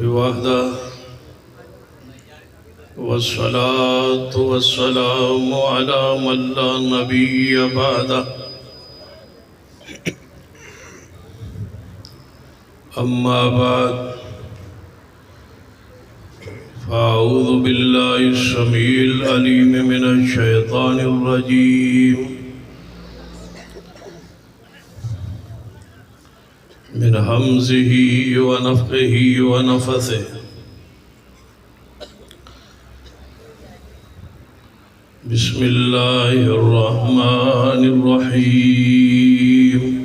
وحده والصلاة والسلام على من لا نبي بعده أما بعد فأعوذ بالله السميع العليم من الشيطان الرجيم من همزه ونفخه ونفثه بسم الله الرحمن الرحيم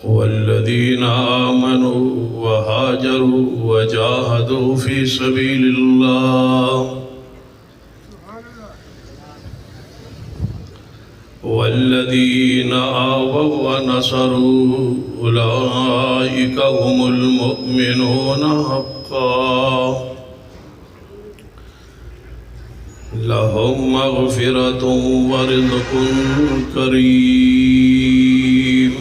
والذين آمنوا وهاجروا وجاهدوا في سبيل الله والذين آووا ونصروا أولئك هم المؤمنون حقا لهم مغفرة ورزق كريم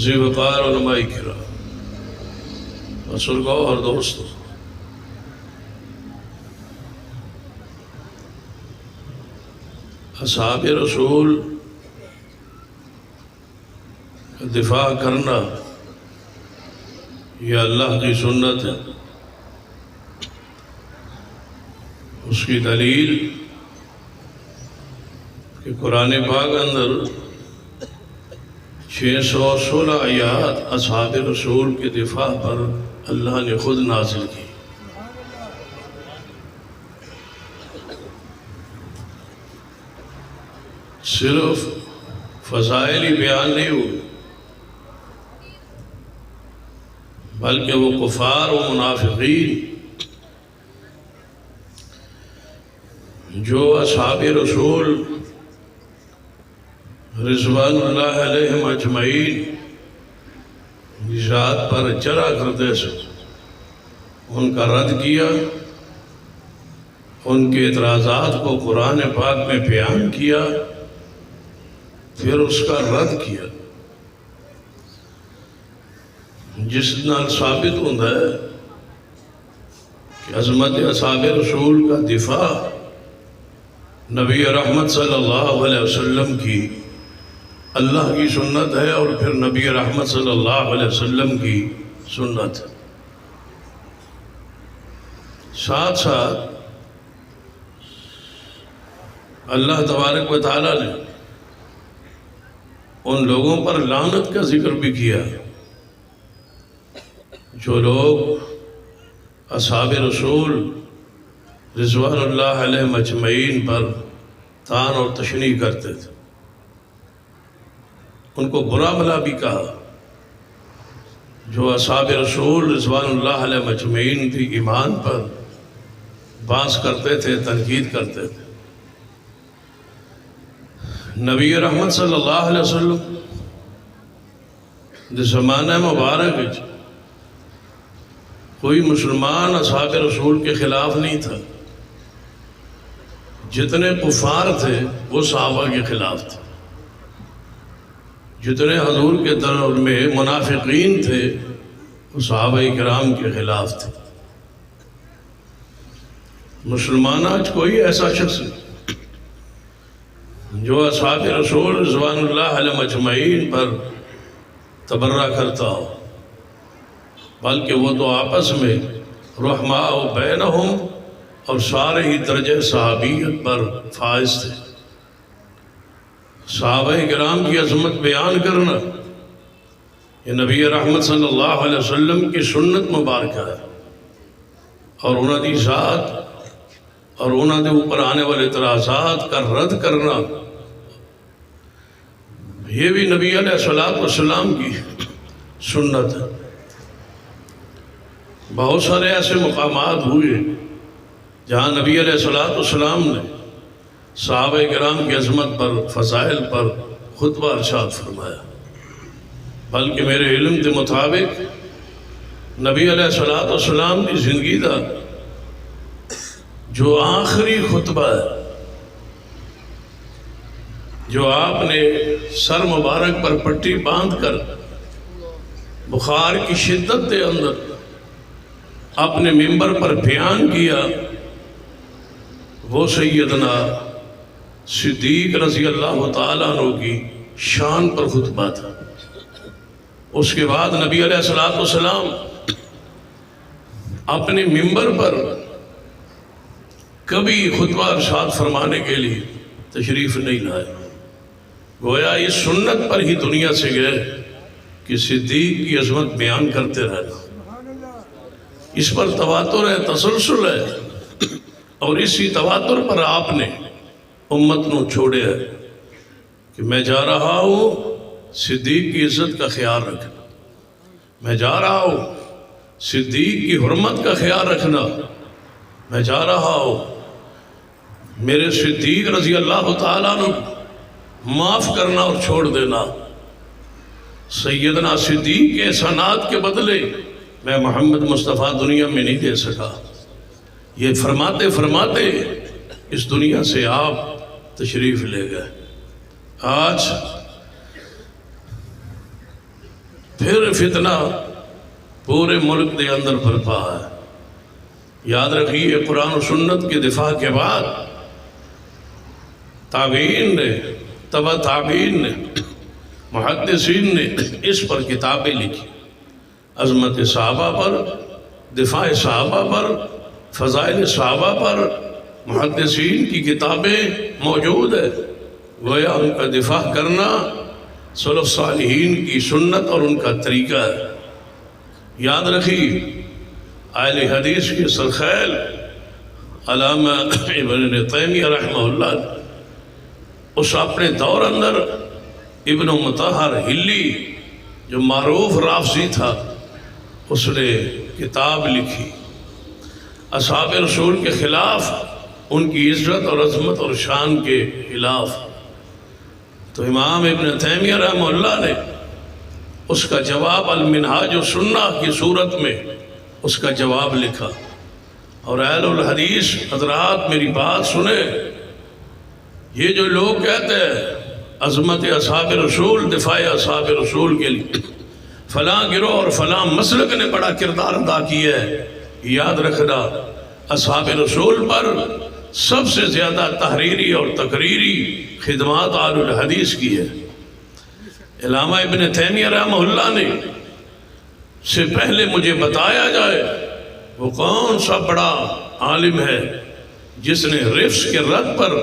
ذی وقار علماء کرام، بزرگوں اور دوستوں، اصحاب رسول کا دفاع کرنا یہ اللہ کی سنت ہے۔ اس کی دلیل کہ قرآن پاک اندر 616 آیات اصحاب رسول کے دفاع پر اللہ نے خود نازل کی۔ صرف فضائل ہی بیان نہیں ہوئے بلکہ وہ کفار و منافقین جو اصحاب رسول رضوان اللہ علیہم اجمعین ذات پر چرا کرتے سے ان کا رد کیا، ان کے اعتراضات کو قرآن پاک میں بیان کیا، پھر اس کا رد کیا، جس نال ثابت ہوتا ہے کہ عظمت اصحاب رسول کا دفاع نبی رحمت صلی اللہ علیہ وسلم کی اللہ کی سنت ہے، اور پھر نبی رحمت صلی اللہ علیہ وسلم کی سنت ہے۔ ساتھ ساتھ اللہ تبارک و تعالیٰ نے ان لوگوں پر لعنت کا ذکر بھی کیا جو لوگ اصحاب رسول رضوان اللہ علیہ مجمعین پر طعن اور تشنیع کرتے تھے، ان کو برا بھلا بھی کہا۔ جو اصحاب رسول رضوان اللہ علیہ مجمعین کی ایمان پر باس کرتے تھے، تنقید کرتے تھے۔ نبی رحمت صلی اللہ علیہ وسلم دے زمانہ مبارک کوئی مسلمان اصحاب رسول کے خلاف نہیں تھا، جتنے کفار تھے وہ صحابہ کے خلاف تھے، جتنے حضور کے دور میں منافقین تھے وہ صحابہ کرام کے خلاف تھے۔ مسلمان آج کوئی ایسا شخص نہیں جو اصحاب رسول رضوان اللہ علیہ مجمعین پر تبرہ کرتا ہو، بلکہ وہ تو آپس میں رحماء بینہم اور سارے ہی درجہ صحابیت پر فائز تھے۔ صحابہ کرام کی عظمت بیان کرنا یہ نبی رحمت صلی اللہ علیہ وسلم کی سنت مبارکہ ہے، اور انہوں نے ذات اور انہوں نے اوپر آنے والے اعتراضات کا رد کرنا یہ بھی نبی علیہ السلام کی سنت ہے۔ بہت سارے ایسے مقامات ہوئے جہاں نبی علیہ السلام نے صحابہ کرام کی عظمت پر، فضائل پر خطبہ ارشاد فرمایا۔ بلکہ میرے علم کے مطابق نبی علیہ الصلوۃ والسلام کی زندگی کا جو آخری خطبہ ہے، جو آپ نے سر مبارک پر پٹی باندھ کر بخار کی شدت کے اندر اپنے ممبر پر بیان کیا، وہ سیدنا صدیق رضی اللہ تعالیٰ عنہ کی شان پر خطبہ تھا۔ اس کے بعد نبی علیہ الصلوۃ والسلام اپنے ممبر پر کبھی خطبہ ارشاد فرمانے کے لیے تشریف نہیں لائے، گویا اس سنت پر ہی دنیا سے گئے کہ صدیق کی عظمت بیان کرتے رہنا۔ اس پر تواتر ہے، تسلسل ہے، اور اسی تواتر پر آپ نے امت نو چھوڑے ہے کہ میں جا رہا ہوں صدیق کی عزت کا خیال رکھنا، میں جا رہا ہوں صدیق کی حرمت کا خیال رکھنا، میں جا رہا ہوں میرے صدیق رضی اللہ تعالیٰ عنہ معاف کرنا اور چھوڑ دینا۔ سیدنا صدیق کے احسانات کے بدلے میں محمد مصطفیٰ دنیا میں نہیں دے سکا۔ یہ فرماتے فرماتے اس دنیا سے آپ تشریف لے گئے۔ آج پھر فتنہ پورے ملک کے اندر برپا ہے۔ یاد رکھیے، قرآن و سنت کے دفاع کے بعد تابعین نے، تبع تابعین نے، محدثین نے اس پر کتابیں لکھی، عظمت صحابہ پر، دفاع صحابہ پر، فضائل صحابہ پر محدثین کی کتابیں موجود ہیں۔ گویا ان کا دفاع کرنا سلف صالحین کی سنت اور ان کا طریقہ ہے۔ یاد رکھیے، اہل حدیث کے سرخیل علامہ ابن تیمیہ رحمہ اللہ اس اپنے دور اندر ابن مطہر ہلی جو معروف رافضی تھا، اس نے کتاب لکھی اصحاب رسول کے خلاف، ان کی عزت اور عظمت اور شان کے خلاف۔ تو امام ابن تیمیہ رحمہ اللہ نے اس کا جواب المنہاج السنہ کی صورت میں اس کا جواب لکھا۔ اور اہل الحدیث حضرات میری بات سنیں، یہ جو لوگ کہتے ہیں عظمت اصحاب رسول، دفاع اصحاب رسول کے لیے فلاں گروہ اور فلاں مسلک نے بڑا کردار ادا کیا ہے، یاد رکھنا اصحاب رسول پر سب سے زیادہ تحریری اور تقریری خدمات اہل الحدیث کی ہے۔ علامہ ابن تیمیہ رحمہ اللہ نے سے پہلے مجھے بتایا جائے وہ کون سا بڑا عالم ہے جس نے رفض کے رد پر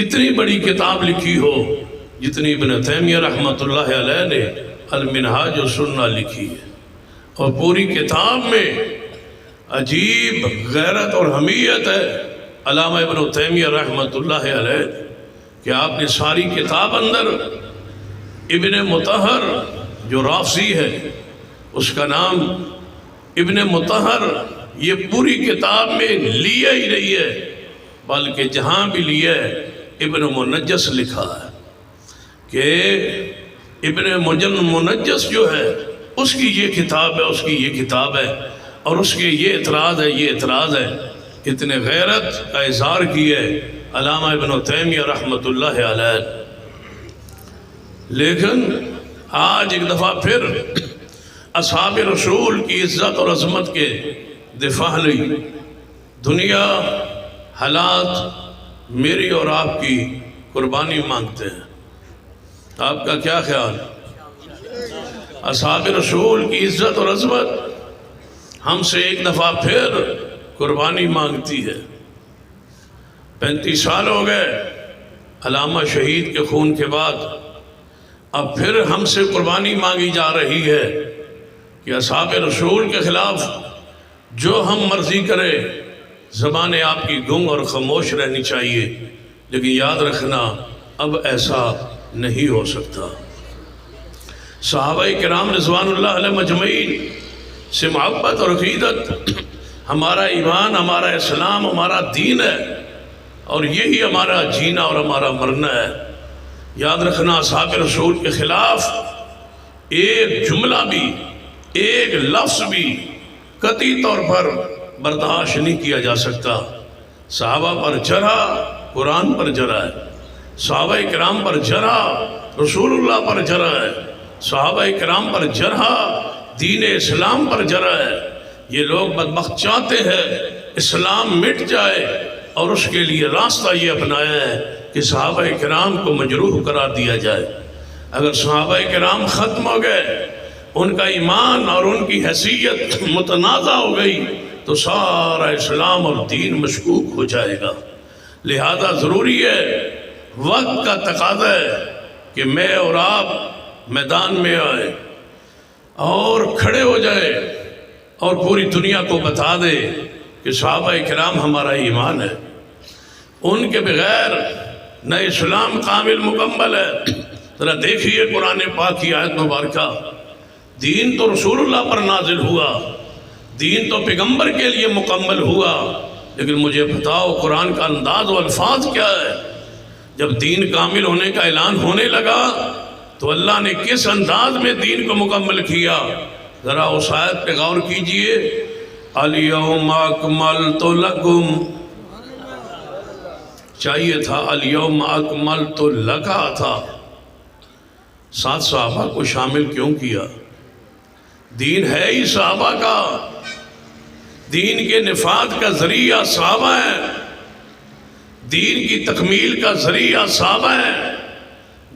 اتنی بڑی کتاب لکھی ہو جتنی ابن تیمیہ رحمۃ اللہ علیہ نے المنہاج السنہ لکھی ہے۔ اور پوری کتاب میں عجیب غیرت اور حمیت ہے علامہ ابن تیمیہ رحمۃ اللہ علیہ کہ آپ نے ساری کتاب اندر ابن مطہر جو رافضی ہے، اس کا نام ابن مطہر، یہ پوری کتاب میں لیا ہی نہیں ہے، بلکہ جہاں بھی لیا ہے ابن منجس لکھا ہے کہ ابن منجس جو ہے اس کی یہ کتاب ہے، اس کی یہ کتاب ہے، اور اس کے یہ اعتراض ہے، یہ اعتراض ہے۔ اتنے غیرت کا اظہار کیا ہے علامہ ابن تیمیہ رحمۃ اللہ علیہ۔ لیکن آج ایک دفعہ پھر اصحاب رسول کی عزت اور عظمت کے دفاع لئی دنیا، حالات میری اور آپ کی قربانی مانگتے ہیں۔ آپ کا کیا خیال؟ اصحاب رسول کی عزت اور عظمت ہم سے ایک دفعہ پھر قربانی مانگتی ہے۔ 35 سال ہو گئے علامہ شہید کے خون کے بعد، اب پھر ہم سے قربانی مانگی جا رہی ہے کہ اصحاب رسول کے خلاف جو ہم مرضی کرے، زبانیں آپ کی گنگ اور خاموش رہنی چاہیے، لیکن یاد رکھنا اب ایسا نہیں ہو سکتا۔ صحابہ کرام رضوان اللہ علیہ مجمعین سے محبت اور عقیدت ہمارا ایمان، ہمارا اسلام، ہمارا دین ہے، اور یہی ہمارا جینا اور ہمارا مرنا ہے۔ یاد رکھنا اصحاب رسول کے خلاف ایک جملہ بھی، ایک لفظ بھی قطعی طور پر برداشت نہیں کیا جا سکتا۔ صحابہ پر جرح قرآن پر جرح ہے، صحابہ کرام پر جرح رسول اللہ پر جرح ہے، صحابہ کرام پر جرح دین اسلام پر جرح ہے۔ یہ لوگ بدبخت چاہتے ہیں اسلام مٹ جائے، اور اس کے لیے راستہ یہ اپنایا ہے کہ صحابہ کرام کو مجروح قرار دیا جائے۔ اگر صحابہ کرام ختم ہو گئے، ان کا ایمان اور ان کی حیثیت متنازع ہو گئی، تو سارا اسلام اور دین مشکوک ہو جائے گا۔ لہذا ضروری ہے، وقت کا تقاضا ہے کہ میں اور آپ میدان میں آئے اور کھڑے ہو جائے اور پوری دنیا کو بتا دے کہ صحابہ کرام ہمارا ایمان ہے، ان کے بغیر نہ اسلام کامل مکمل ہے۔ ذرا دیکھیے قرآن پاک کی آیت مبارکہ، دین تو رسول اللہ پر نازل ہوا، دین تو پیغمبر کے لیے مکمل ہوا، لیکن مجھے بتاؤ قرآن کا انداز و الفاظ کیا ہے؟ جب دین کامل ہونے کا اعلان ہونے لگا تو اللہ نے کس انداز میں دین کو مکمل کیا؟ ذرا اس آیت پہ غور کیجئے، الیوم اکملت لکم، چاہیے تھا الیوم اکملت لکا تھا، ساتھ صحابہ کو شامل کیوں کیا؟ دین ہے ہی صحابہ کا، دین کے نفاذ کا ذریعہ صحابہ ہے، دین کی تکمیل کا ذریعہ صحابہ ہے،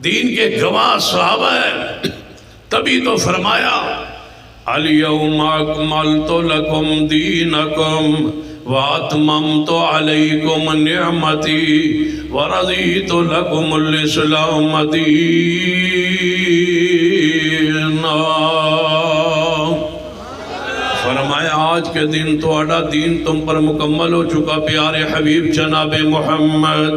دین کے گواہ صحابہ ہے۔ تبھی تو فرمایا الیوم اکملت لکم دینکم واتممت علیکم نعمتی ورضیت لکم الاسلام دینا۔ فرمایا آج کے دن تھوڑا دین تم پر مکمل ہو چکا۔ پیارے حبیب جناب محمد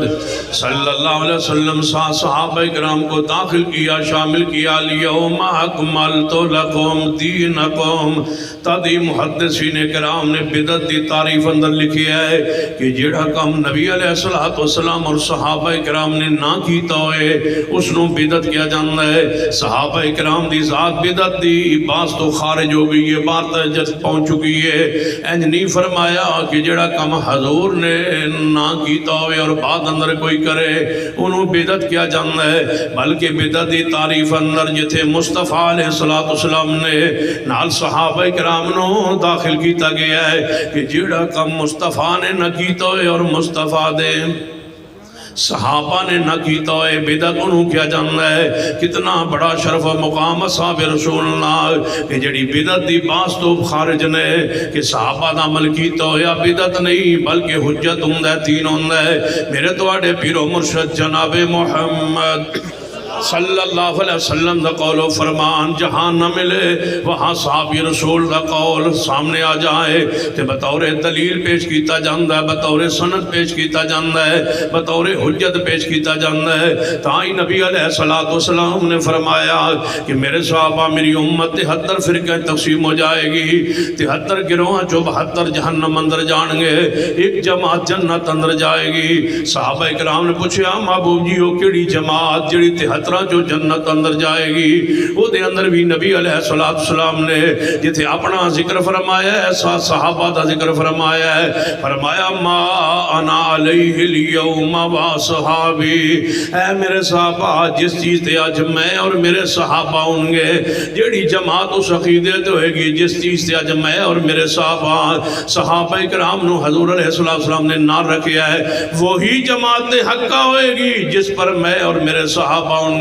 صلی اللہ علیہ وسلم صحابہ کرام کو داخل کیا، شامل کیا، الیوم اکملت لکم دینکم۔ تادی محدثین کرام نے بدعت دی تعریف اندر لکھی ہے کہ جڑا کم نبی علیہ السلام اور صحابہ کرام نے نہ کیتا ہوئے اس نو بدعت کیا جاندہ ہے۔ صحابہ کرام دی ذات بدعت دی، بعض تو خارج ہو گئی ہے، بات جس پہنچ چکی ہے۔ انج نہیں فرمایا کہ جڑا کم حضور نے نہ کیتا ہوئے اور بعد اندر کوئی کرے انہوں بدعت کیا جاندہ ہے، بلکہ بدعت دی تعریف اندر جتھے مصطفیٰ علیہ السلام نے نال صحابہ کرام نو داخل کیتا گیا ہے کہ جڑا کم مصطفیٰ نے نہ کیتا ہوئے اور مصطفیٰ دے صحابہ نے نہ کیتا ہوئے بدعت انہوں کیا جانا ہے۔ کتنا بڑا شرف و مقام اصحاب رسول اللہ کہ جڑی بدعت دی باس تو خارج نے کہ صحابہ دا عمل کیتا ہویا بدعت نہیں بلکہ حجت ہوں تین ہوں میرے توڑے پیر و مرشد جناب محمد صلی اللہ علیہ وسلم دا قول و فرمان جہاں نہ ملے وہاں صحابی رسول دا قول سامنے آ جائے کہ بطور دلیل پیش کیتا جاندہ ہے، بطور سند پیش کیتا جاندہ ہے، بطور حجت پیش کیتا جاندہ ہے۔ تائی نبی علیہ السلام نے فرمایا کہ میرے صحابہ میری امت 73 فرقہ تقسیم ہو جائے گی، 73 گروہ جو 72 جہنم اندر جان گے، ایک جماعت جنت اندر جائے گی۔ صحابہ اکرام نے پوچھا محبوب جی ہو کیڑی جماعت جڑی 73 جو جنت اندر جائے گی؟ وہ دے اندر بھی نبی علیہ السلام نے جتھے اپنا ذکر فرمایا ہے ساتھ صحابہ دا ذکر فرمایا ہے، فرمایا ما انا علیہ اليوم و صحابی، اے میرے صحابہ جس چیز تے آج میں اور میرے صحابہ ہوں گے، جیڑی جماعت اس عقیدے تو ہوئے گی جس چیز تے آج میں اور میرے صحابہ اکرام نو حضور علیہ السلام نے نہ رکھیا ہے، وہی جماعت حقہ ہوئے گی جس پر میں اور میرے صحابہ ہوں گے۔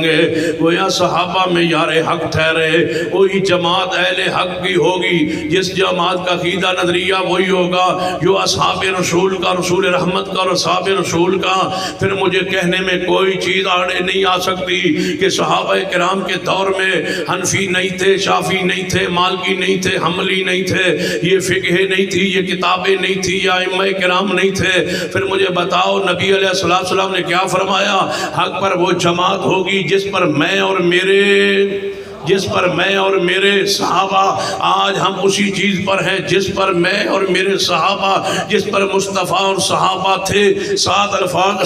گویا صحابہ میں یار حق ٹھہرے، وہی جماعت اہل حق کی ہوگی، جس جماعت کا عقیدہ نظریہ وہی ہوگا جو اصحاب رسول کا، رسول رحمت کا اور اصحاب رسول کا۔ پھر مجھے کہنے میں کوئی چیز آڑے نہیں آ سکتی کہ صحابہ کرام کے دور میں حنفی نہیں تھے، شافی نہیں تھے، مالکی نہیں تھے، حنبلی نہیں تھے، یہ فقہ نہیں تھی، یہ کتابیں نہیں تھی، یا ائمہ کرام نہیں تھے۔ پھر مجھے بتاؤ نبی علیہ السلام نے کیا فرمایا؟ حق پر وہ جماعت ہوگی جس پر میں اور میرے جس پر میں اور میرے صحابہ آج ہم اسی چیز پر ہیں جس پر میں اور میرے صحابہ جس پر مصطفیٰ اور صحابہ تھے. 7 الفاظ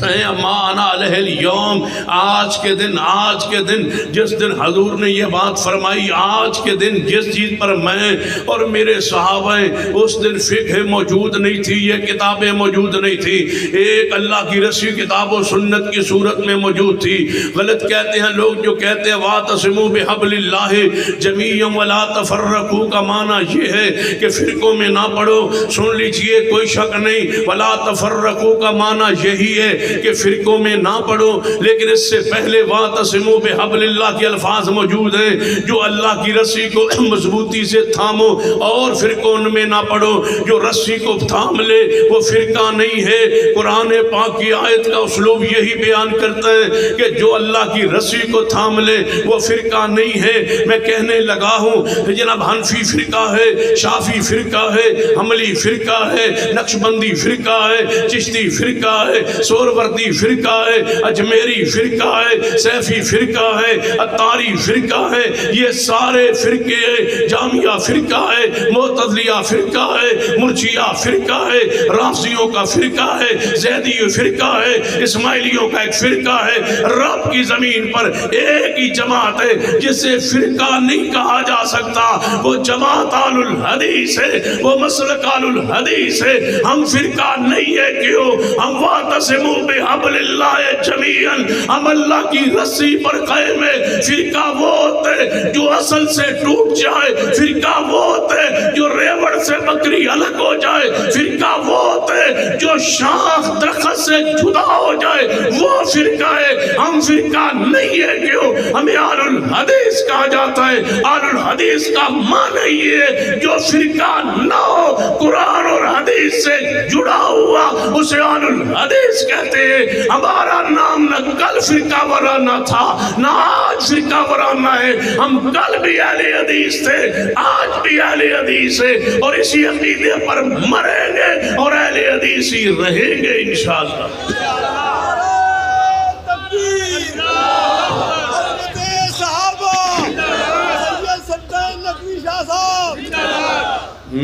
ہیں ما انا علیہ اليوم. آج کے دن جس دن حضور نے یہ بات فرمائی, آج کے دن جس چیز پر میں اور میرے صحابہ ہیں, اس دن فقہ موجود نہیں تھی, یہ کتابیں موجود نہیں تھی, ایک اللہ کی رسی کتاب و سنت کی صورت میں موجود تھی. غلط کہتے ہیں لوگ جو کہتے ہیں وَاعْتَصِمُوا بِحَبْلِ اللَّهِ جَمِيعًا وَلَا تَفَرَّقُوا کا معنی یہ ہے کہ فرقوں میں نہ پڑھو. سن لیجئے, کوئی شک نہیں, وَلَا تَفَرَّقُوا کا معنی یہی ہے کہ فرقوں میں نہ پڑھو, لیکن اس سے پہلے وَاعْتَصِمُوا بِحَبْلِ اللَّهِ کے الفاظ موجود ہیں جو اللہ کی رسی کو مضبوطی سے تھامو اور فرقوں میں نہ پڑھو. جو رسی کو تھام لے وہ فرقہ نہیں ہے. قرآن پاک کی آیت کا اسلوب یہی بیان کرتا ہے کہ جو اللہ کی رسی کو تھام لے وہ فرقہ نہیں ہے. میں کہنے لگا ہوں جناب حنفی فرقہ ہے, شافی فرقہ ہے, حملی فرقہ ہے, نقشبندی فرقہ ہے, چشتی فرقہ ہے, سوروردی فرقہ ہے, اجمیری فرقہ ہے, سیفی فرقہ ہے, اتاری فرقہ ہے. یہ سارے فرقے ہیں. جامعہ فرقہ ہے, معتزلیہ فرقہ ہے, مرجئہ فرقہ ہے, رافضیوں کا فرقہ ہے, زیدی فرقہ ہے, اسماعیلیوں کا ایک فرقہ ہے. رب کی زمین پر ایک ہی جماعت ہے جسے فرقہ نہیں کہا جا سکتا, وہ جماعت آل الحدیث ہے, وہ مسلک آل الحدیث ہے. ہم فرقہ نہیں ہے. کیوں؟ ہم وَاعْتَصِمُوا بِحَبْلِ اللَّهِ جَمِيعًا, ہم اللہ کی رسی پر قائم ہے. فرقہ وہ ہوتا ہے جو اصل سے ٹوٹ جائے, فرقہ وہ ہوتا ہے جو ریوڑ سے بکری الگ ہو جائے, فرقہ وہ ہوتا ہے جو شاخ درخت سے جدا ہو جائے, وہ فرقہ ہے. ہم فرقہ نہیں ہے. کیوں؟ ہمیں آل الحدیث کہا جاتا ہے. آل الحدیث کا معنی یہ ہے جو فرقہ نہ ہو, قرآن اور حدیث سے جڑا ہوا, اسے آل الحدیث کہتے ہیں. ہمارا نام نہ کل فرقہ وارانہ تھا نہ آج فرقہ وارانہ ہے. ہم کل بھی اہل حدیث تھے, آج بھی اہل حدیث ہے, اور اسی عقیدے پر مریں گے اور اہل حدیث ہی رہیں گے انشاءاللہ.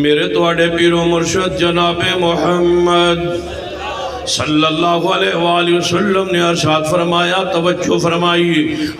میرے توڑے پیر و مرشد جناب محمد صلی اللہ علیہ وآلہ وسلم نے ارشاد فرمایا, توجہ فرمائی,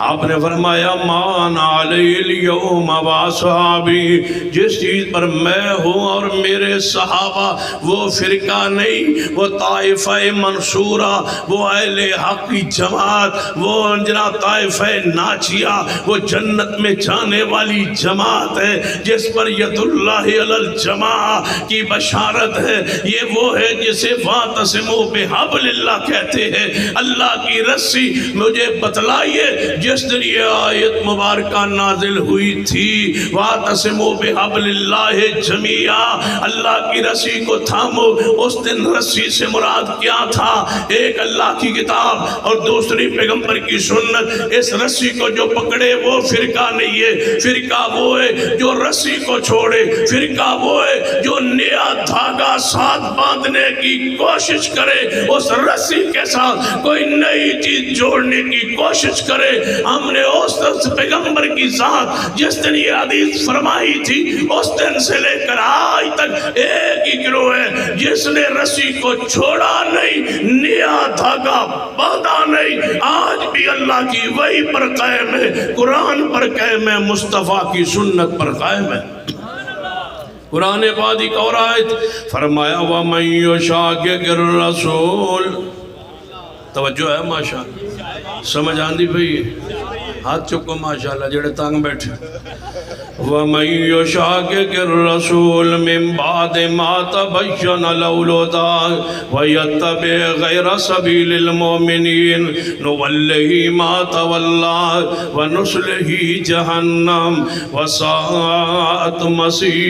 آپ نے فرمایا مان علی اليوم واصحابی, جس چیز پر میں ہوں اور میرے صحابہ, وہ فرقہ نہیں, وہ طائفہ منصورہ, وہ اہل حق کی جماعت, وہ جناب طائفہ ناجیہ, وہ جنت میں جانے والی جماعت ہے جس پر ید اللہ علی الجماعہ کی بشارت ہے. یہ وہ ہے جسے وَاعْتَصِمُوا بِحَبْلِ اللَّهِ کہتے ہیں. اللہ کی رسی مجھے بتلائیے جس دن یہ آیت مبارکہ نازل ہوئی تھی, وَاعْتَصِمُوا بِحَبْلِ اللَّهِ جَمِيعًا, اللہ کی رسی کو تھامو. اس دن رسی سے مراد کیا تھا؟ ایک اللہ کی کتاب اور دوسری پیغمبر کی سنت. اس رسی کو جو پکڑے وہ فرقہ نہیں ہے. فرقہ وہ ہے جو رسی کو چھوڑے, فرقہ وہ ہے جو نیا دھاگا ساتھ باندھنے کی کوشش کرے, اس رسی کے ساتھ کوئی نئی چیز جوڑنے کی کوشش کرے. ہم نے اس پیغمبر کی ذات جس دن یہ حدیث فرمائی تھی اس دن سے لے کر آج تک ایک ہی گروہ ہے جس نے رسی کو چھوڑا نہیں, نیا دھاگا باندھا نہیں. آج بھی اللہ کی وحی پر قائم ہے, قرآن پر قائم ہے, مصطفیٰ کی سنت پر قائم ہے. قرآن پاک ایک اور آیت فرمایا وَمَن يُشَاقِقِ الرَّسُولَ, توجہ ہے ماشاءاللہ, سمجھ آندی بھئی, ہاتھ چکو ماشاءاللہ جڑے تانگ بیٹھے. وَمَن يُشَاقِقِ الرَّسُولَ مِن بَعْدِ مَا تَبَيَّنَ لَهُ الْهُدَى وَيَتَّبِعْ غَيْرَ سَبِيلِ الْمُؤْمِنِينَ نُوَلِّهِ مَا تَوَلَّى وَنُصْلِهِ جَهَنَّمَ وَسَاءَتْ مَصِيرًا.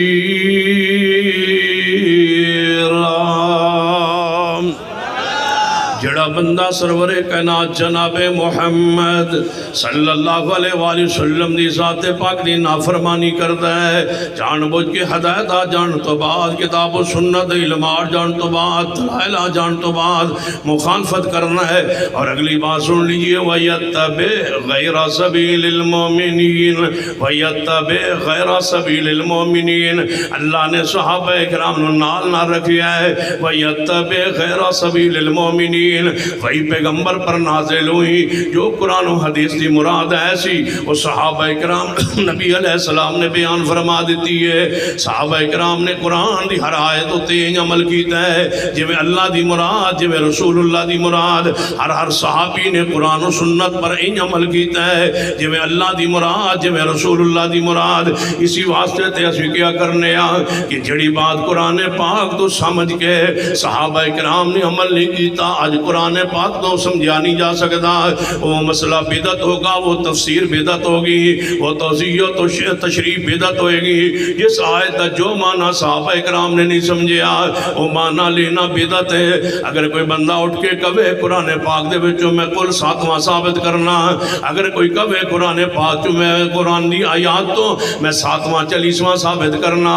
جڑا بندہ سرور کائنات جناب محمد صلی اللہ علیہ وآلہ وسلم دی ذات پاک دی نافرمانی کرتا ہے، جان بوجھ کے ہدایت آ جان تو بعد کتاب و سنت علم آ جان تو بعد دلائل آ جان تو بعد مخالفت کرنا ہے۔ اور اگلی بات سن لیجئے وَيَتَّبِعْ غَيْرَ سَبِيلِ الْمُؤْمِنِينَ وَيَتَّبِعْ غَيْرَ سَبِيلِ الْمُؤْمِنِينَ اللہ نے صحابہ اکرام نال نہ رکھیا ہے، وَيَتَّبِعْ غَيْرَ سَبِيلِ الْمُؤْمِنِينَ وہی پیغمبر پر نازل ہوئی جو قرآن و حدیث دی مراد ایسی وہ صحابہ اکرام نبی علیہ السلام نے بیان فرما دیتی ہے۔ صحابہ اکرام نے قرآن دی ہر آیت ہوتے ہیں عمل کیتا ہے، جو اللہ دی مراد جو رسول اللہ دی مراد، ہر صحابی نے قرآن و سنت پر این عمل کیتا ہے، جو اللہ دی مراد جو رسول اللہ دی مراد۔ اسی واسطے تے اسی کیا کرنے کہ جڑی بات قرآن پاک تو سمجھ کے صحابہ اکرام نے عمل نہیں کیتا، آج قرآن پاک تو سمجھا نہیں جا سکتا، وہ مسئلہ بدعت ہوگا، وہ تفسیر بدعت ہوگی، وہ توضیح و تشریح بدعت ہوئے گی۔ جس آیت کا جو معنی صحابہ اکرام نے نہیں سمجھا وہ معنی لینا بدعت ہے۔ اگر کوئی بندہ اٹھ کے کہے قرآن پاک دے وچوں میں کل 7واں ثابت کرنا، اگر کوئی کہے قرآن پاک چوں میں قرآن دی آیات تو میں 7واں 40واں ثابت کرنا،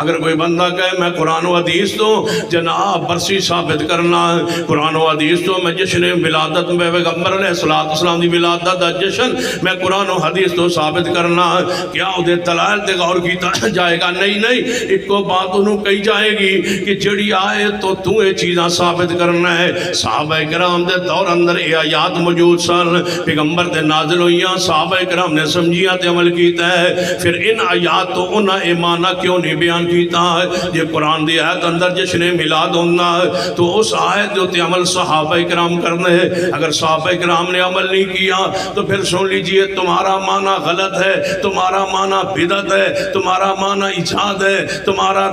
اگر کوئی بندہ کہے میں قرآن و حدیث تو جناب برسی ثابت کرنا، قرآن و حدیث تو میں جشن ولادت میں پیغمبر علیہ السلام دی ولادت دا جشن میں قرآن و حدیث تو ثابت کرنا، کیا ادھے دلائل تے غور کیتا جائے گا؟ نہیں، ایک کو بات انہوں کہی جائے گی کہ جڑی آئے تو تو یہ چیزاں ثابت کرنا ہے۔ صحابہ کرام دے دور اندر یہ آیات موجود سن، پیغمبر دے نازل ہوئیاں، صحابہ کرام نے سمجھیاں تے عمل کیتا ہے، پھر ان آیات تو انہاں اے معنی کیوں نہیں بیان کیتا ہے؟ یہ قرآن دی آیت اندر جشن میلاد ہونا ہے تو اس آیت جو تے عمل صحابہ کرام کرنے ہیں، اگر صحابہ کرام نے عمل نہیں کیا تو پھر سن لیجئے تمہارا معنی غلط ہے، تمہارا معنی بدعت ہے، تمہارا معنی ایجاد ہے، تمہارا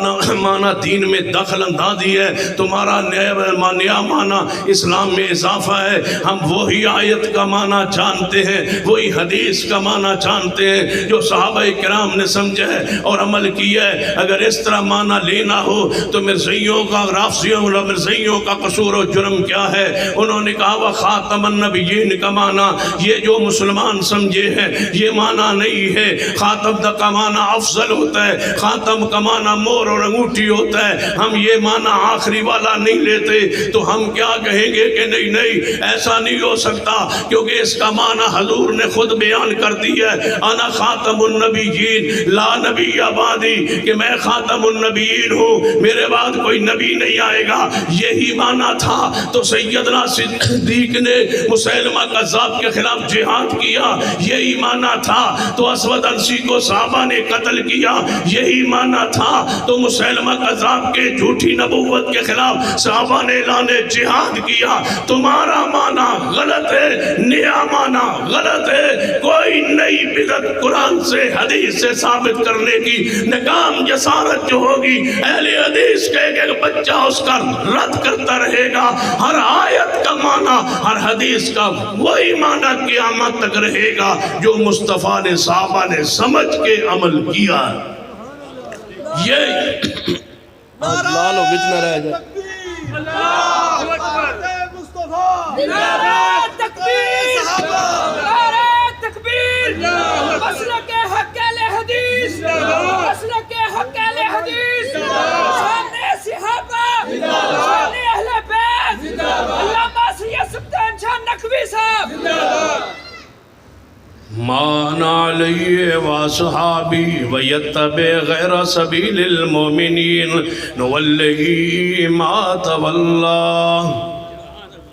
معنی دین میں دخل اندازی ہے، تمہارا نیا معنی اسلام میں اضافہ ہے۔ ہم وہی آیت کا معنی جانتے ہیں، وہی حدیث کا معنی جانتے ہیں جو صحابہ کرام نے سمجھا ہے اور عمل کیا ہے۔ اگر اس طرح معنی لینا ہو تو مرزائیوں کا رافضیوں اور مرزائیوں کا قصور و جرم کیا ہے؟ انہوں نے کہا وہ خاتم النبیین کا معنی یہ جو مسلمان سمجھے ہیں یہ معنی نہیں ہے، خاتم کا معنی افضل ہوتا ہے، خاتم کا معنی مور اور انگوٹھی ہوتا ہے، ہم یہ معنی آخری والا نہیں لیتے تو ہم کیا کہیں گے کہ نہیں ایسا نہیں ہو سکتا، کیونکہ اس کا معنی حضور نے خود بیان کر دیا ہے، انا خاتم النبیین لا نبی بعدی، کہ میں خاتم النبیین ہوں، میرے بعد کوئی نبی نہیں آئے گا، یہی معنی تھا۔ تو سیدنا صدیق نے مسیلمہ کذاب کے خلاف جہاد کیا، یہی معنی تھا۔ تو اسود انسی کو صحابہ نے قتل کیا، یہی معنی تھا۔ تو مسیلمہ کذاب کے جھوٹی نبوت کے خلاف صحابہ نے اعلان جہاد کیا۔ تمہارا معنی غلط ہے، نیا معنی غلط ہے، کوئی نئی بدعت قرآن سے حدیث سے ثابت کرنے کی ناکام جسارت جو ہوگی اہل حدیث کے ایک بچہ اس کا رد کرتا رہے گا۔ ہر آیت کا معنی ہر حدیث کا وہی معنی قیامت تک رہے گا جو مصطفیٰ نے صحابہ نے سمجھ کے عمل کیا۔ یہ لالو بچنا رہ جائے اللہ اکبر مصطفیٰ، نعرہ تکبیر، نعرہ تکبیر، مسلک حق اہل حدیث، مسلک حق اہل حدیث، شان صحابہ، شان اہل بیت، علامہ سید سبطان شاہ نقوی صاحب۔ مان علیہ واصحابی ویتبع غیر سبیل المومنین نولہی ما تولا۔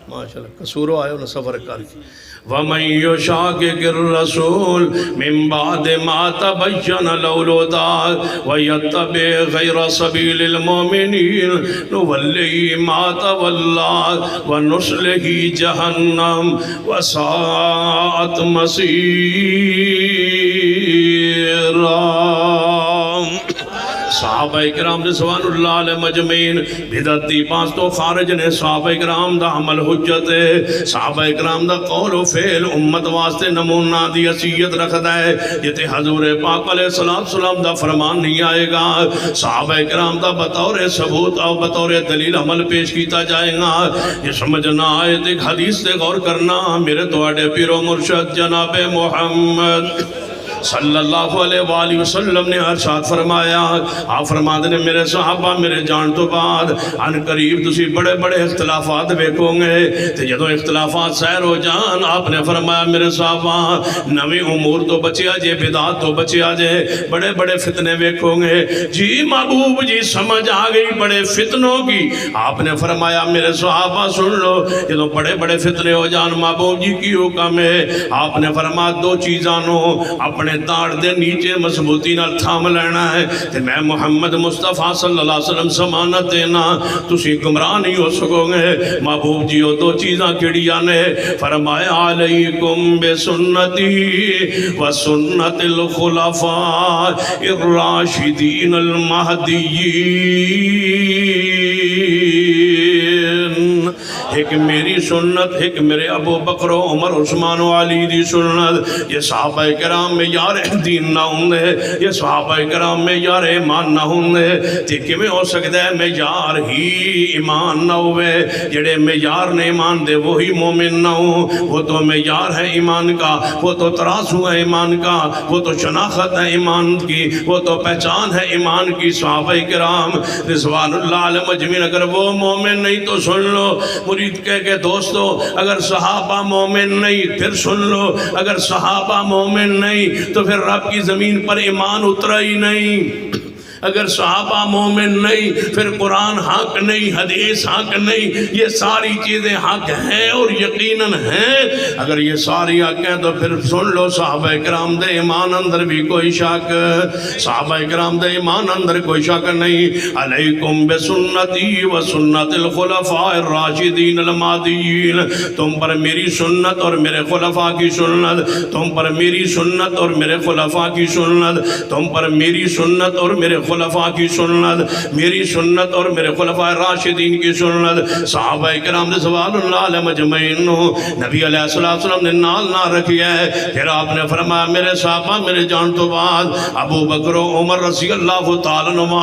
ماشاءاللہ قصورو آئے انہوں سفر کر کی وَمَنْ يُشَاقِقِ الرَّسُولِ مِنْ بَعْدِ مَا تَبَيَّنَ لَهُ الْهُدَىٰ وَيَتَّبِعْ غَيْرَ سَبِيلِ الْمُؤْمِنِينَ نُوَلِّهِ مَا تَوَلَّىٰ وَنُصْلِهِ جَهَنَّمَ وَسَاءَتْ مَصِيرًا۔ صحابہ کرام رضوان اللہ علیہ مجمعین بدعت دی پاس تو خارج نے صحابہ کرام دا عمل حجت ہے صحابہ کرام دا قول و فعل امت واسطے نمونہ دی حیثیت رکھدا ہے جتے حضور پاک علیہ السلام دا فرمان نہیں آئے گا صحابہ کرام دا بطور ثبوت اور بطور دلیل عمل پیش کیتا جائے گا یہ سمجھنا آئے ایک حدیث سے غور کرنا میرے دوڑے پیر و مرشد جناب محمد صلی اللہ علیہ وآلہ وسلم نے ارشاد فرمایا آپ فرماتے ہیں میرے صحابہ میرے جان تو بعد ان قریب تسی بڑے بڑے اختلافات بیکھو گے تو جدو اختلافات سیر ہو جان آپ نے فرمایا میرے صحابہ نوی امور تو بچیا جے بدعات تو بچیا جے بڑے بڑے فتنے بیکھو گے جی محبوب جی سمجھ آگئی بڑے فتنوں کی آپ نے فرمایا میرے صحابہ سن لو جدو بڑے بڑے فتنے ہو جان محبوب جی کی حکم ہے آپ نے فرمایا دو چیزانوں اپنے داڑ دے نیچے مضبوطی نال تھام لینا ہے کہ میں محمد مصطفیٰ صلی اللہ علیہ وسلم ضمانت دینا تسی گمراہ نہیں ہو سکو گے محبوب جی وہ دو چیزاں کیڑیاں نے فرمایا علیکم بسنتی و سنت الخلفاء الراشدین المہدیین ایک میری سنت ایک میرے ابو بکر و عمر عثمان و علی دی سنت یہ صحابہ کرام میں یار دین نہ ہوندے یہ صحابہ کرام میں یار ایمان نہ ہوندے تے کیویں ہو سکتا ہے میں یار ہی ایمان نہ ہوئے جڑے میں یار نے ایمان دے وہی مومن نہ ہوں وہ تو میں یار ہے ایمان کا وہ تو ترازو ہے ایمان کا وہ تو شناخت ہے ایمان کی وہ تو پہچان ہے ایمان کی صحابہ کرام رضوان اللہ علیہ مجمعین اگر وہ مومن نہیں تو سن لو مرید کہہ کہ دوستو اگر صحابہ مومن نہیں پھر سن لو اگر صحابہ مومن نہیں تو پھر رب کی زمین پر ایمان اترا ہی نہیں اگر صحابہ مومن نہیں پھر قرآن حق نہیں حدیث حق نہیں یہ ساری چیزیں حق ہیں اور یقیناً ہیں اگر یہ ساری حق ہیں تو پھر سن لو صحابہ کرام دے ایمان اندر بھی کوئی شک صحابہ کرام دے ایمان اندر کوئی شک نہیں علیکم بسنتی و سنت الخلفاء الراشدین المہدیین تم پر میری سنت اور میرے خلفاء کی سنت تم پر میری سنت اور میرے خلفاء کی سنت تم پر میری سنت اور میرے خلفاء کی سنت میری سنت اور میرے خلفاء راشدین کی سنت صحابہ کرام رضوان اللہ علیہ مجمعین نبی علیہ السلام نے نال نہ رکھیا ہے پھر آپ نے فرمایا میرے صحابہ میرے جان تو بعد ابو بکر و عمر رضی اللہ تعالیٰ عنہ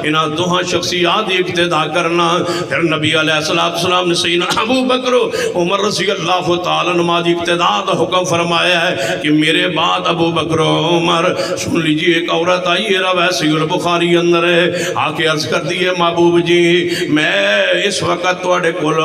انہاں دوہاں شخصیات اقتدا کرنا پھر نبی علیہ السلام نے سیدنا ابو بکر و عمر رضی اللہ تعالیٰ عنہ دی اقتدا کا حکم فرمایا ہے کہ میرے بعد ابو بکر و عمر سن لیجئے ایک عورت آئی ہے روایت بخاری اندر ہے آکے عرض کر دیئے محبوب جی میں اس وقت توڑے کل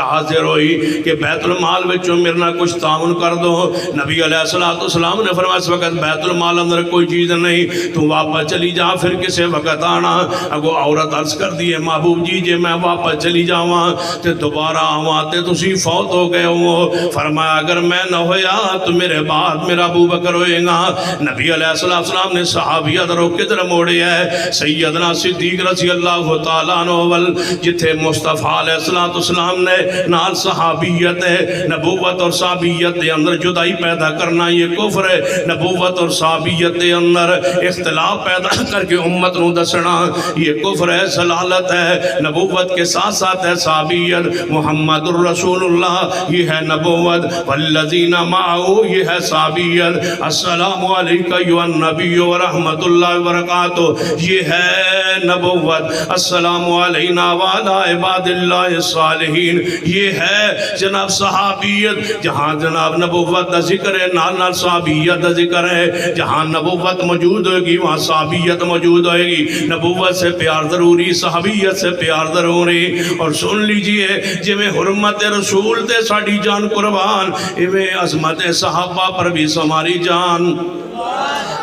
حاضر ہوئی کہ بیت المال وچوں میرنا کچھ تعاون کر دو نبی علیہ السلام نے فرمایا اس وقت بیت المال اندر کوئی چیز نہیں تو واپس چلی جا پھر کسے وقت آنا اگو عورت عرض کر دیئے محبوب جی جے میں واپس چلی جاواں تے دوبارہ آواں تے تسی فوت ہو گئے ہو فرمایا اگر میں نہ ہویا تو میرے بعد میرا ابو بکر ہوئے گا نبی علیہ السلام نے صحابیت رو کدھر موڑے ہے سیدنا صدیق رضی اللہ تعالیٰ عنہ جتھے مصطفیٰ علیہ السلام نے نال صحابیت نبوت اور صحابیت دے اندر جدائی پیدا کرنا یہ کفر ہے نبوت اور صحابیت دے اندر اختلاف پیدا کر کے امت نو دسنا یہ کفر ہے ضلالت ہے نبوت کے ساتھ ساتھ ہے صحابیت محمد الرسول اللہ یہ ہے نبوت والذین معه یہ ہے صحابیت السلام علیکہ ایھا النبی ورحمت اللہ وبرکاتہ یہ ہے نبوت السلام علینا وعلا عباد اللہ الصالحین یہ ہے جناب صحابیت جہاں جناب نبوت دا ذکر ہے نال نال صحابیت دا ذکر ہے جہاں نبوت موجود ہوئے گی وہاں صحابیت موجود ہوئے گی نبوت سے پیار ضروری صحابیت سے پیار ضروری اور سن لیجئے جی میں حرمت رسول تے ساڑی جان قربان میں عظمت صحابہ پر بھی ہماری جان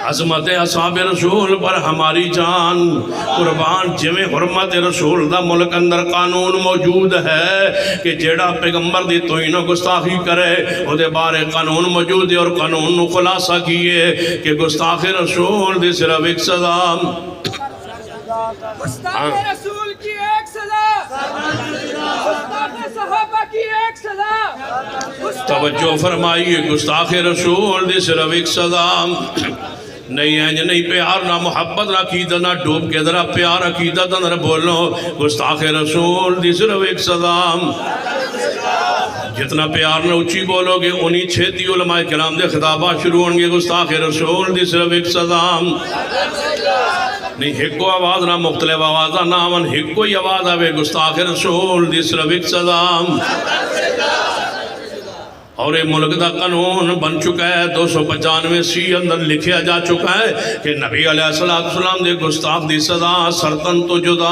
عظمت اصحاب رسول پر ہماری جان قربان جویں حرمت رسول دا ملک اندر قانون موجود ہے کہ جیڑا پیغمبر دی توہین و گستاخی کرے او دے بارے قانون موجود ہے اور قانون نو خلاصہ کیے کہ گستاخ رسول دی صرف ایک سزا گستاخ رسول کی ایک سزا گستاخ صحابہ کی ایک سزا توجہ فرمائیے گستاخ رسول دی صرف ایک سزا نہیں ہے نہیں پیار نہ محبت نہ عقیدت نہ ڈوب کے ذرا پیار عقیدت نہ بولو گستاخ رسول دی صرف ایک سلام جتنا پیار نہ اچھی بولو گے انہی چھتی علماء کرام دے خطابات شروع ہوں گے گستاخ رسول دی صرف ایک سلام نہیں ہکو آواز نہ مختلف آوازہ نہ من ہکو ہی آواز آوے گستاخ رسول دی صرف ایک سلام اور یہ ملک دا قانون بن چکا ہے 295 سی اندر لکھیا جا چکا ہے کہ نبی علیہ السلام دے گستاخ دی سزا سرطن تو جدا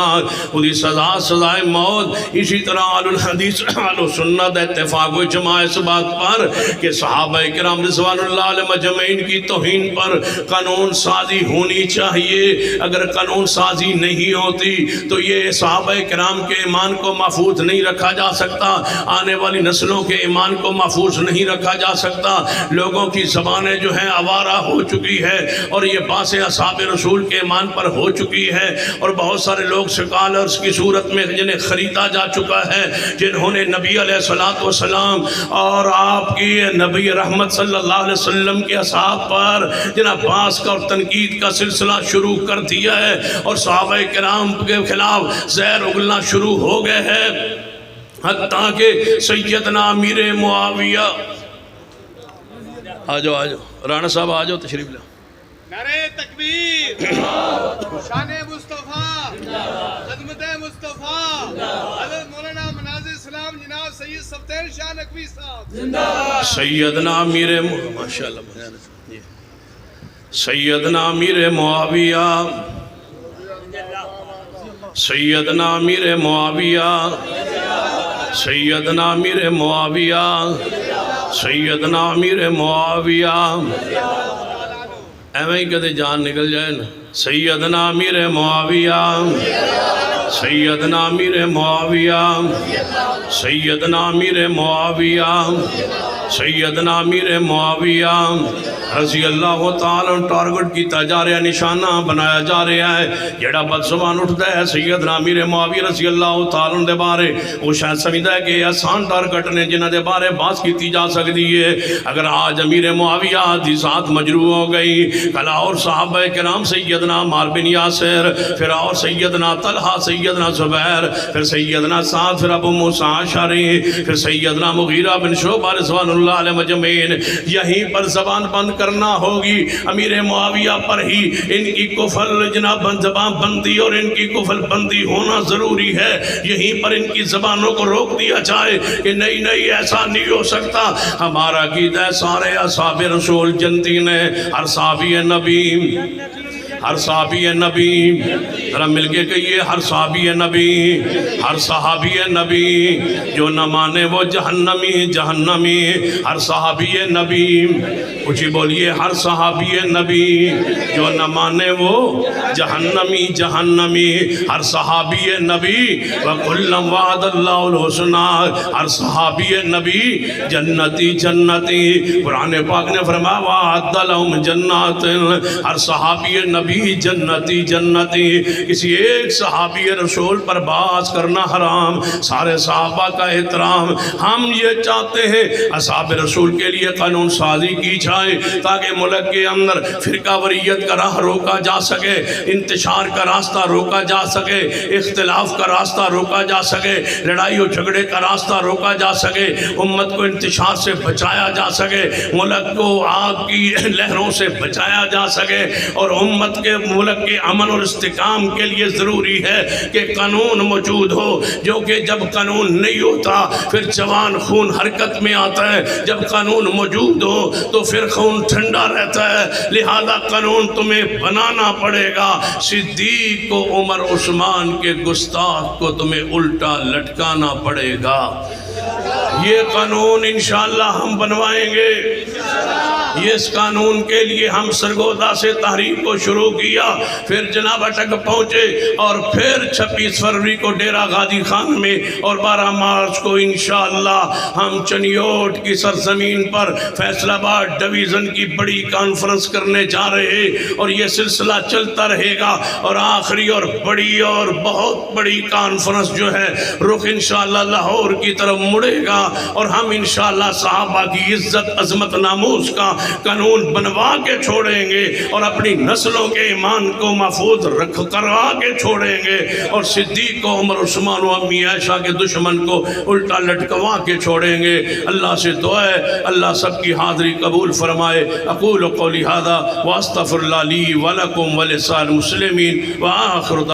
وہ دی سزا سزائے موت اسی طرح آل الحدیث آل سنت اتفاق و اجماع اس بات پر کہ صحابہ کرام رضوان اللہ علیہ مجمعین کی توہین پر قانون سازی ہونی چاہیے اگر قانون سازی نہیں ہوتی تو یہ صحابہ کرام کے ایمان کو محفوظ نہیں رکھا جا سکتا آنے والی نسلوں کے ایمان کو محفوظ نہیں رکھا جا سکتا لوگوں کی زبانیں جو ہیں آوارہ ہو چکی ہے اور یہ باتیں اصحاب رسول کے ایمان پر ہو چکی ہے اور بہت سارے لوگ سکالرز کی صورت میں جنہیں خریدا جا چکا ہے جنہوں نے نبی علیہ السلام اور آپ کی نبی رحمت صلی اللہ علیہ وسلم کے اصحاب پر جنہیں باس کا اور تنقید کا سلسلہ شروع کر دیا ہے اور صحابہ کرام کے خلاف زہر اگلنا شروع ہو گئے ہیں حتیٰ کہ سیدنا امیر معاویہ آجو رانا صاحب آجو تشریف لے نعرہ تکبیر شان مصطفیٰ خدمت مصطفیٰ حضرت مولانا مناظر اسلام جناب سید صفتین شاہ نقوی صاحب سیدنا امیر ماشاءاللہ سیدنا امیر معاویہ سیدنا امیر معاویہ سیدنا امیر معاویہ سیدنا امیر معاویہ ایویں ہی کہتے جان نکل جائے نا سیدنا امیر معاویہ سیدنا امیر معاویہ سیدنا امیر معاویہ سیدنا امیر معاویہ رضی اللہ تعالیٰ ٹارگٹ کی تجارہ نشانہ بنایا جا رہا ہے جڑا بد زبان اٹھتا ہے سیدنا امیر معاویہ رضی اللہ تعالیٰ دے بارے وہ شاید سمجھتا ہے کہ آسان ٹارگٹ نے جنہ دے بارے بات کیتی جا سکتی ہے اگر آج امیر معاویہ دی ذات مجروح ہو گئی کلا اور صحابہ کرام سیدنا عمار بن یاسر پھر اور سیدنا طلحہ سیدنا زبیر پھر سیدنا سعد پھر ابو موسیٰ اشعری پھر سیدنا مغیرہ بن شعبہ رضوان اللہ علیہ مجمعین یہیں پر زبان بند کرنا ہوگی امیر معاویہ پر ہی ان کی کفر جناب زبان بندی اور ان کی کفر بندی ہونا ضروری ہے یہیں پر ان کی زبانوں کو روک دیا جائے کہ نہیں ایسا نہیں ہو سکتا ہمارا عقیدہ سارے اصحاب رسول جنتی نے ہر صحابی نبی ہر صحابی نبی ذرا مل کے کہیے ہر صحابی نبی ہر صحابی نبی جو نہ مانے وہ جہنمی جہنمی ہر صحابی نبی کچھ بولیے ہر صحابی نبی جو نہ مانے وہ جہنمی جہنمی ہر صحابی نبی وَكُلًّا وَعَدَ اللَّهُ الْحُسْنَى ہر صحابی نبی جنتی جنتی قرآن پاک نے فرمایا وَعَدَّ لَهُمْ جَنَّاتٍ ہر صحابی نبی جنتی جنتی کسی ایک صحابی رسول پر باز کرنا حرام سارے صحابہ کا احترام ہم یہ چاہتے ہیں اصحاب رسول کے لیے قانون سازی کی جائے تاکہ ملک کے اندر فرقہ واریت کا راہ روکا جا سکے انتشار کا راستہ روکا جا سکے اختلاف کا راستہ روکا جا سکے لڑائی و جھگڑے کا راستہ روکا جا سکے امت کو انتشار سے بچایا جا سکے ملک کو آگ کی لہروں سے بچایا جا سکے اور امت کے ملک کے امن اور استحکام کے لیے ضروری ہے کہ قانون موجود ہو جو کہ جب قانون نہیں ہوتا پھر جوان خون حرکت میں آتا ہے جب قانون موجود ہو تو پھر خون ٹھنڈا رہتا ہے لہذا قانون تمہیں بنانا پڑے گا صدیق کو عمر عثمان کے گستاخ کو تمہیں الٹا لٹکانا پڑے گا یہ قانون انشاءاللہ ہم بنوائیں گے یہ اس قانون کے لیے ہم سرگودا سے تحریک کو شروع کیا پھر جناب اٹک پہنچے اور پھر 26 فروری کو ڈیرہ غازی خان میں اور 12 مارچ کو انشاءاللہ ہم چنیوٹ کی سرزمین پر فیصل آباد ڈویژن کی بڑی کانفرنس کرنے جا رہے اور یہ سلسلہ چلتا رہے گا اور آخری اور بڑی اور بہت بڑی کانفرنس جو ہے رخ انشاءاللہ لاہور کی طرف مڑے گا اور ہم انشاءاللہ صحابہ کی عزت عظمت ناموس کا قانون بنوا کے چھوڑیں گے اور اپنی نسلوں کے ایمان کو محفوظ کروا کے چھوڑیں گے اور صدیق کو عمر عثمان و امی عائشہ کے دشمن کو الٹا لٹکوا کے چھوڑیں گے۔ اللہ سے دعا ہے اللہ سب کی حاضری قبول فرمائے۔ اقول قولی ھذا واستغفر اللہ لی ولکم ولسائر المسلمین وآخر